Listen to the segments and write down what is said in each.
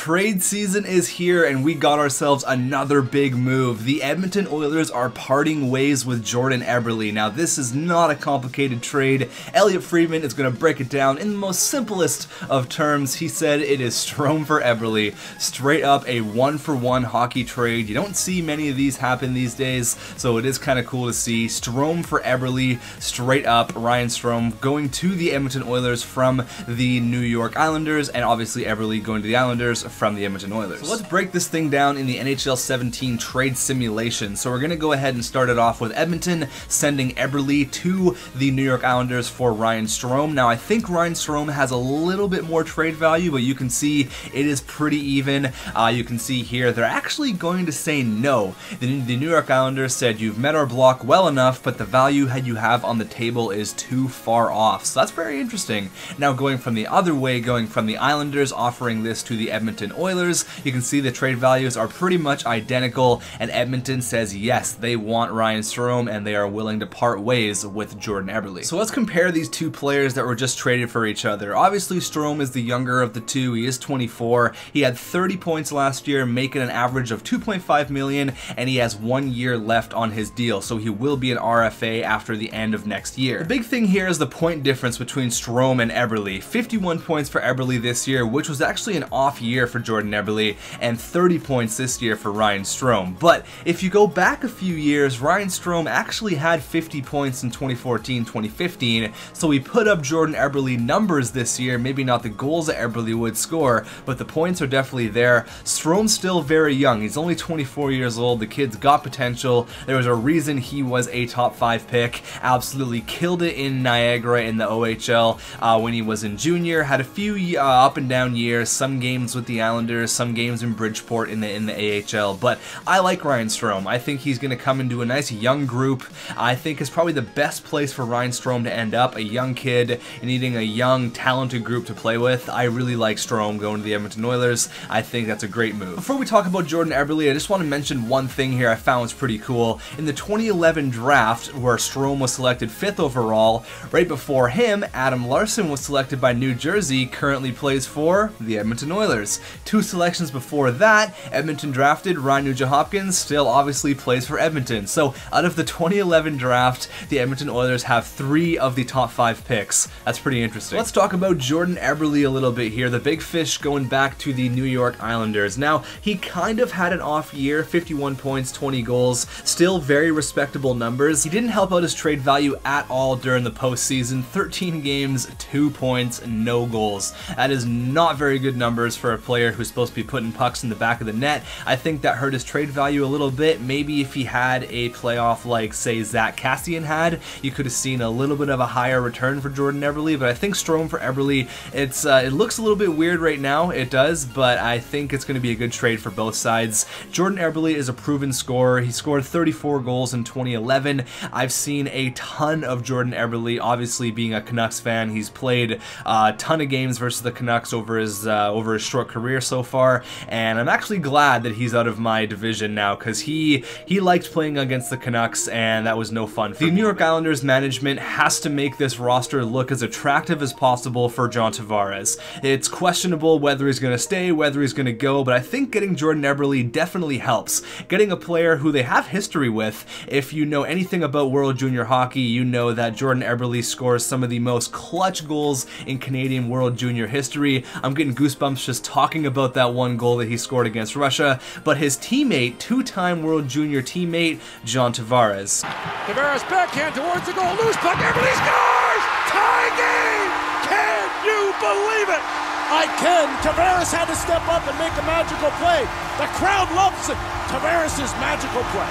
Trade season is here and we got ourselves another big move. The Edmonton Oilers are parting ways with Jordan Eberle. Now this is not a complicated trade. Elliot Friedman is going to break it down in the most simplest of terms. He said it is Strome for Eberle. Straight up a 1-for-1 hockey trade. You don't see many of these happen these days, so it is kind of cool to see. Strome for Eberle, straight up Ryan Strome going to the Edmonton Oilers from the New York Islanders, and obviously Eberle going to the Islanders from the Edmonton Oilers. So let's break this thing down in the NHL 17 trade simulation. So we're going to go ahead and start it off with Edmonton sending Eberle to the New York Islanders for Ryan Strome. Now I think Ryan Strome has a little bit more trade value, but you can see it is pretty even. You can see here they're actually going to say no. The New York Islanders said you've met our block well enough, but the value you have on the table is too far off. So that's very interesting. Now going from the other way, going from the Islanders offering this to the Edmonton Oilers, you can see the trade values are pretty much identical, and Edmonton says yes, they want Ryan Strome and they are willing to part ways with Jordan Eberle. So let's compare these two players that were just traded for each other. Obviously Strome is the younger of the two. He is 24. He had 30 points last year, making an average of $2.5 million, and he has 1 year left on his deal, so he will be an RFA after the end of next year. The big thing here is the point difference between Strome and Eberle. 51 points for Eberle this year, which was actually an off year for Jordan Eberle, and 30 points this year for Ryan Strome. But if you go back a few years, Ryan Strome actually had 50 points in 2014-2015, so he put up Jordan Eberle numbers this year, maybe not the goals that Eberle would score, but the points are definitely there. Strome's still very young. He's only 24 years old. The kid's got potential. There was a reason he was a top 5 pick. Absolutely killed it in Niagara in the OHL when he was in junior. Had a few up and down years, some games with the Islanders, some games in Bridgeport in the AHL, but I like Ryan Strome. I think he's going to come into a nice young group. I think it's probably the best place for Ryan Strome to end up, a young kid needing a young, talented group to play with. I really like Strome going to the Edmonton Oilers. I think that's a great move. Before we talk about Jordan Eberle, I just want to mention one thing here I found was pretty cool. In the 2011 draft, where Strome was selected 5th overall, right before him, Adam Larson was selected by New Jersey, currently plays for the Edmonton Oilers. 2 selections before that, Edmonton drafted Ryan Nugent-Hopkins, still obviously plays for Edmonton. So out of the 2011 draft, the Edmonton Oilers have 3 of the top 5 picks. That's pretty interesting. Let's talk about Jordan Eberle a little bit here. The big fish going back to the New York Islanders. Now, he kind of had an off year, 51 points, 20 goals, still very respectable numbers. He didn't help out his trade value at all during the postseason. 13 games, 2 points, no goals. That is not very good numbers for a player who's supposed to be putting pucks in the back of the net. I think that hurt his trade value a little bit. Maybe if he had a playoff like, say, Zach Kassian had, you could have seen a little bit of a higher return for Jordan Eberle, but I think Strome for Eberle, it looks a little bit weird right now, it does, but I think it's going to be a good trade for both sides. Jordan Eberle is a proven scorer. He scored 34 goals in 2011. I've seen a ton of Jordan Eberle, obviously being a Canucks fan. He's played a ton of games versus the Canucks over his short career so far, and I'm actually glad that he's out of my division now, because he liked playing against the Canucks, and that was no fun for him. The New York Islanders management has to make this roster look as attractive as possible for John Tavares. It's questionable whether he's going to stay, whether he's going to go, but I think getting Jordan Eberle definitely helps. Getting a player who they have history with. If you know anything about World Junior Hockey, you know that Jordan Eberle scores some of the most clutch goals in Canadian World Junior history. I'm getting goosebumps just talking about that one goal that he scored against Russia, but his teammate, 2-time World Junior teammate, John Tavares. Tavares backhand towards the goal, loose puck, Eberle scores! Tie game! Can you believe it? I can. Tavares had to step up and make a magical play. The crowd loves it. Tavares' magical play.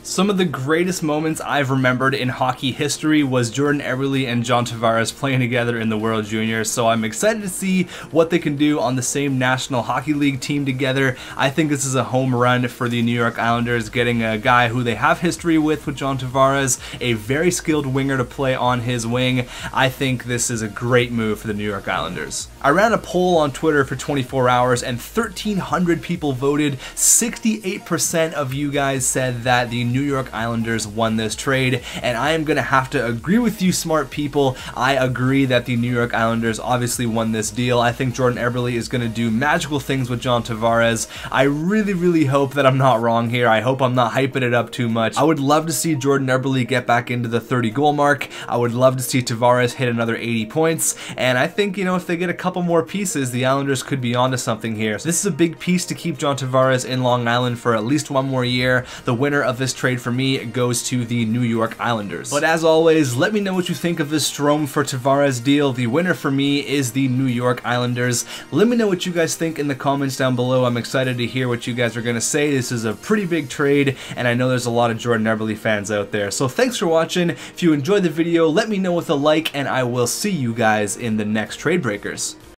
Some of the greatest moments I've remembered in hockey history was Jordan Eberle and John Tavares playing together in the World Juniors, so I'm excited to see what they can do on the same National Hockey League team together. I think this is a home run for the New York Islanders, getting a guy who they have history with John Tavares, a very skilled winger to play on his wing. I think this is a great move for the New York Islanders. I ran a poll on Twitter for 24 hours and 1,300 people voted. 68% of you guys said that the New York Islanders won this trade, and I am going to have to agree with you smart people. I agree that the New York Islanders obviously won this deal. I think Jordan Eberle is going to do magical things with John Tavares. I really hope that I'm not wrong here. I hope I'm not hyping it up too much. I would love to see Jordan Eberle get back into the 30 goal mark. I would love to see Tavares hit another 80 points, and I think, you know, if they get a couple more pieces, the Islanders could be onto something here. So this is a big piece to keep John Tavares in Long Island for at least one more year. The winner of this trade for me goes to the New York Islanders. But as always, let me know what you think of this Strome for Tavares deal. The winner for me is the New York Islanders. Let me know what you guys think in the comments down below. I'm excited to hear what you guys are going to say. This is a pretty big trade, and I know there's a lot of Jordan Eberle fans out there. So thanks for watching. If you enjoyed the video, let me know with a like, and I will see you guys in the next Trade Breakers.